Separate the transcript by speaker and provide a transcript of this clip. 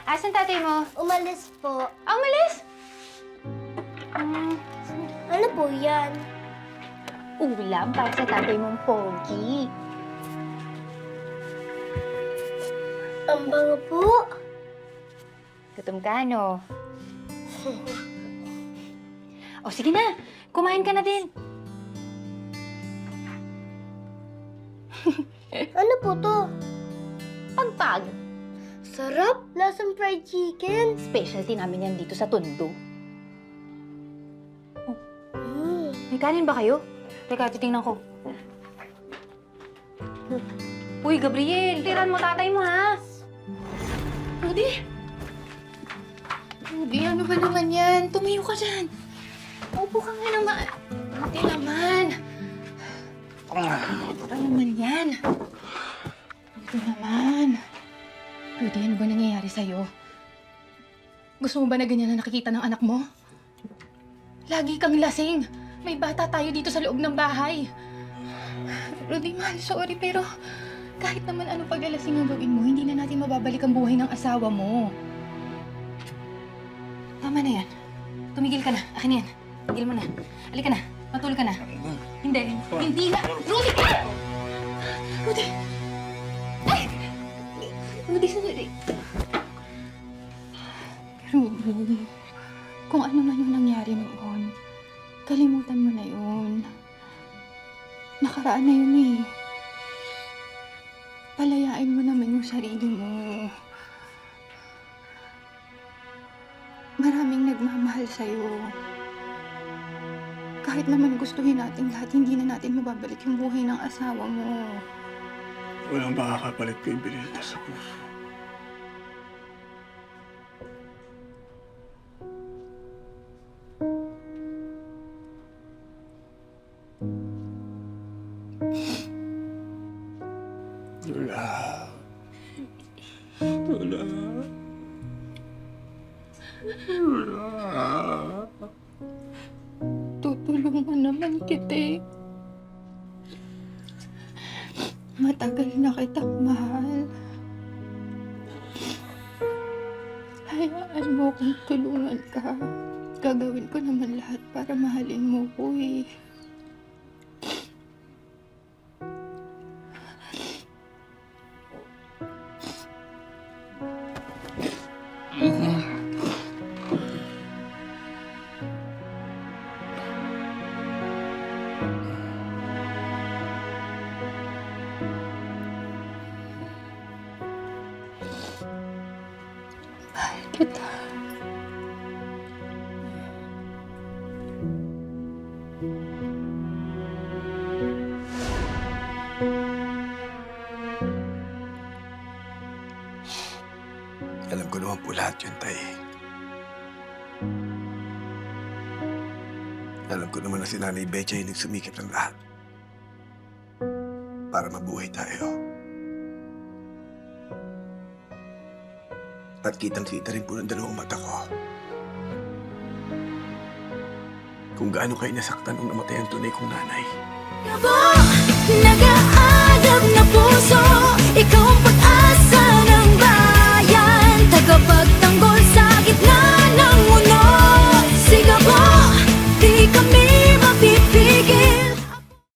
Speaker 1: Asan tatay mo?
Speaker 2: Umalis po.
Speaker 1: Ah, umalis?
Speaker 2: Ano po yan?
Speaker 1: Ulam para sa tatay mong pogi.
Speaker 2: Ang bango po.
Speaker 1: Gutom ka, no? O, sige na. Kumain ka na din.
Speaker 2: Ano po to?
Speaker 1: Pagpag.
Speaker 2: Sarap! Lasang fried chicken.
Speaker 1: Specialty namin yan dito sa Tondo.
Speaker 2: Mm.
Speaker 1: May kanin ba kayo? Teka, titingnan ko. Uy, Gabriel, tiran mo tatay mo, ha? Rudy! Rudy, ano ba naman yan? Tumayo ka dyan. Upo ka nga naman. Rudy naman. Ano ba naman yan? Rudy naman. Rudy, ano ba nangyayari sa'yo? Gusto mo ba na ganyan na nakikita ng anak mo? Lagi kang lasing. May bata tayo dito sa loob ng bahay. Rudy, mahal, sorry, pero kahit naman ano paglalasing ang gawin mo, hindi na natin mababalik ang buhay ng asawa mo. Tama na yan. Tumigil ka na. Akin yan. Tigil mo na. Halika na. Matulog ka na. Hindi. Hindi na. Rudy! Rudy! Ay! Rudy, sandali. Rudy, kung ano man yung nangyari noon, kalimutan mo na yun. Nakaraan na yun eh. Palayain mo naman yung sarili mo. Maraming nagmamahal sa'yo. Kahit naman gustuhin natin lahat, hindi na natin mababalik yung buhay ng asawa mo.
Speaker 3: Walang makakapalit kay Benita sa puso. Lola. Lola. Lola.
Speaker 1: Tutulungan naman kita. Matagal na kitang mahal. Hayaan mo kung tulungan ka. Gagawin ko naman lahat para mahalin mo ko eh. Mahal kita.
Speaker 3: Alam ko naman po lahat yun, Tay. Alam ko naman na si Nanay Betcha yung nagsumikip ng lahat para mabuhay tayo. At kitang-kita rin po ng dalawang mata ko kung gaano kayo nasaktan nung namatay ang tunay kong nanay.
Speaker 2: Yabang!